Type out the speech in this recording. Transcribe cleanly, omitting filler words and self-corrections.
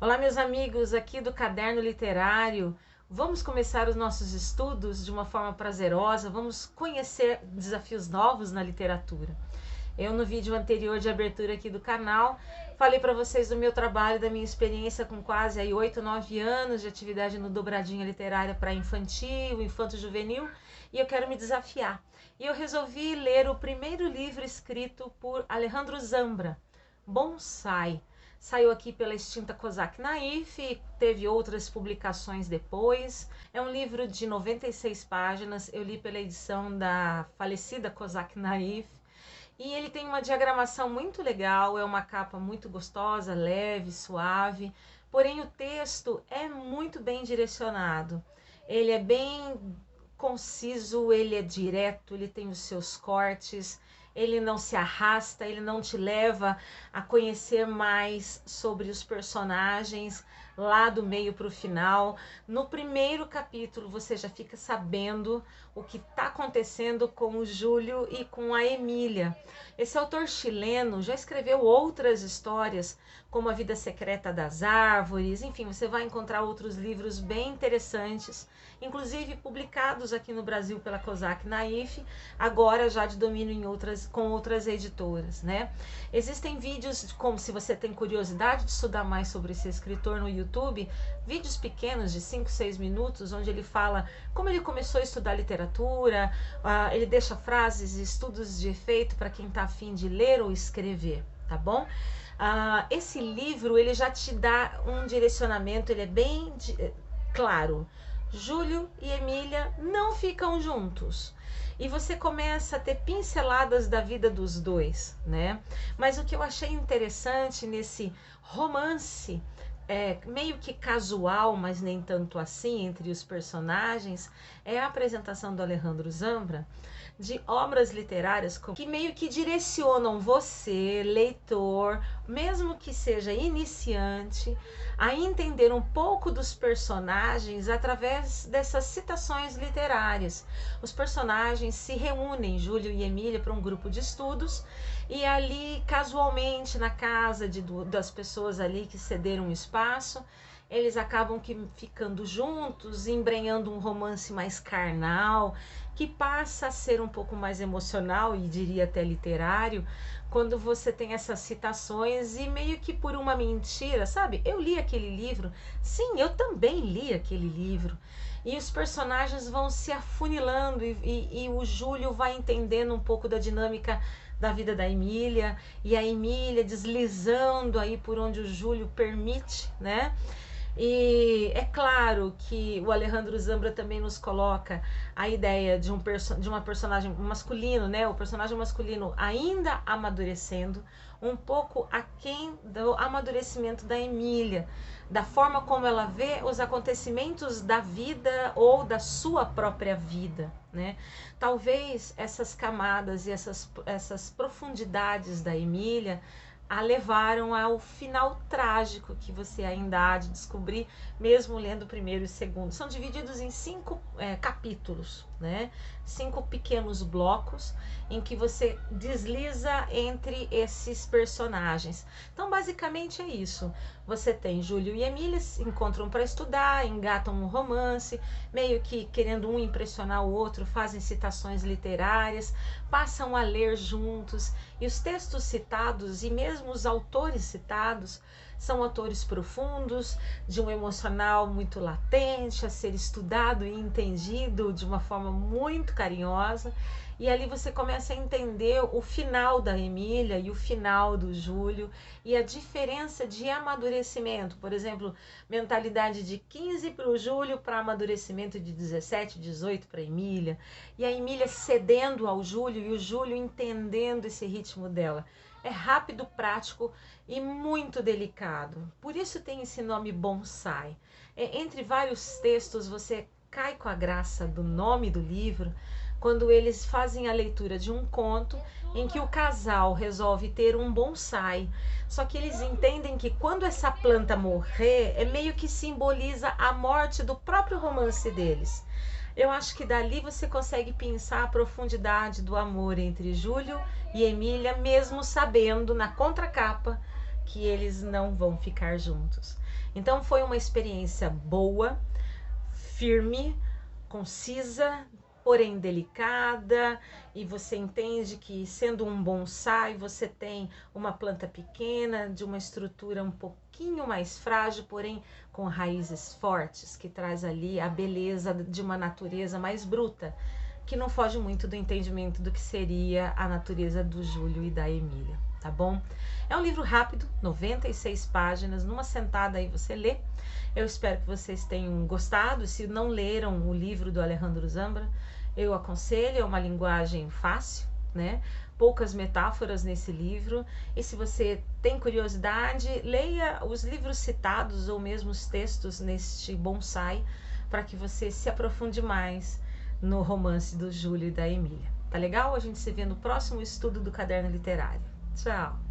Olá, meus amigos aqui do Caderno Literário. Vamos começar os nossos estudos de uma forma prazerosa, vamos conhecer desafios novos na literatura. Eu, no vídeo anterior de abertura aqui do canal, falei para vocês do meu trabalho, da minha experiência com quase aí 8, 9 anos de atividade no Dobradinha Literária para infantil, infanto-juvenil, e eu quero me desafiar. E eu resolvi ler o primeiro livro escrito por Alejandro Zambra, Bonsai. Saiu aqui pela extinta Cosac Naif, teve outras publicações depois. É um livro de 96 páginas, eu li pela edição da falecida Cosac Naif. E ele tem uma diagramação muito legal, é uma capa muito gostosa, leve, suave. Porém, o texto é muito bem direcionado. Ele é bem conciso, ele é direto, ele tem os seus cortes. Ele não se arrasta, ele não te leva a conhecer mais sobre os personagens lá do meio para o final. No primeiro capítulo você já fica sabendo o que está acontecendo com o Júlio e com a Emília. Esse autor chileno já escreveu outras histórias, como A Vida Secreta das Árvores, enfim, você vai encontrar outros livros bem interessantes, inclusive publicados aqui no Brasil pela Cosac Naif, agora já de domínio com outras editoras, né? Existem vídeos, como se você tem curiosidade de estudar mais sobre esse escritor no YouTube, vídeos pequenos de 5, 6 minutos, onde ele fala como ele começou a estudar literatura, ele deixa frases e estudos de efeito para quem está a fim de ler ou escrever, tá bom? Esse livro, ele já te dá um direcionamento, ele é bem claro. Júlio e Emília não ficam juntos. E você começa a ter pinceladas da vida dos dois, né? Mas o que eu achei interessante nesse romance, meio que casual, mas nem tanto assim, entre os personagens, é a apresentação do Alejandro Zambra de obras literárias que meio que direcionam você, leitor, mesmo que seja iniciante, a entender um pouco dos personagens através dessas citações literárias. Os personagens se reúnem, Júlio e Emília, para um grupo de estudos, e ali, casualmente, na casa das pessoas ali que cederam espaço, eles acabam ficando juntos, embrenhando um romance mais carnal, que passa a ser um pouco mais emocional e diria até literário, quando você tem essas citações e meio que por uma mentira, sabe? Eu li aquele livro, sim, eu também li aquele livro. E os personagens vão se afunilando e o Júlio vai entendendo um pouco da dinâmica da vida da Emília, e a Emília deslizando aí por onde o Júlio permite, né? E é claro que o Alejandro Zambra também nos coloca a ideia de uma personagem masculino, né? O personagem masculino ainda amadurecendo, um pouco aquém do amadurecimento da Emília, da forma como ela vê os acontecimentos da vida ou da sua própria vida, né? Talvez essas camadas e essas profundidades da Emília a levaram ao final trágico que você ainda há de descobrir, mesmo lendo o primeiro e o segundo. São divididos em 5 capítulos, né? 5 pequenos blocos em que você desliza entre esses personagens. Então, basicamente é isso. Você tem Júlio e Emília se encontram para estudar, engatam um romance, meio que querendo um impressionar o outro, fazem citações literárias, passam a ler juntos, e os textos citados e mesmo os autores citados são autores profundos, de um emocional muito latente, a ser estudado e entendido de uma forma muito carinhosa. E ali você começa a entender o final da Emília e o final do Júlio e a diferença de amadurecimento. Por exemplo, mentalidade de 15 para o Júlio para amadurecimento de 17, 18 para a Emília. E a Emília cedendo ao Júlio e o Júlio entendendo esse ritmo dela. É rápido, prático e muito delicado. Por isso tem esse nome Bonsai. Entre vários textos você cai com a graça do nome do livro, quando eles fazem a leitura de um conto em que o casal resolve ter um bonsai. Só que eles entendem que quando essa planta morrer, é meio que simboliza a morte do próprio romance deles. Eu acho que dali você consegue pensar a profundidade do amor entre Júlio e Emília, mesmo sabendo na contracapa que eles não vão ficar juntos. Então foi uma experiência boa, firme, concisa, porém delicada, e você entende que sendo um bonsai você tem uma planta pequena, de uma estrutura um pouquinho mais frágil, porém com raízes fortes, que traz ali a beleza de uma natureza mais bruta, que não foge muito do entendimento do que seria a natureza do Júlio e da Emília, tá bom? É um livro rápido, 96 páginas, numa sentada aí você lê. Eu espero que vocês tenham gostado. Se não leram o livro do Alejandro Zambra, eu aconselho, é uma linguagem fácil, né? Poucas metáforas nesse livro. E se você tem curiosidade, leia os livros citados ou mesmo os textos neste bonsai, para que você se aprofunde mais no romance do Júlio e da Emília. Tá legal? A gente se vê no próximo estudo do Caderno Literário. Tchau!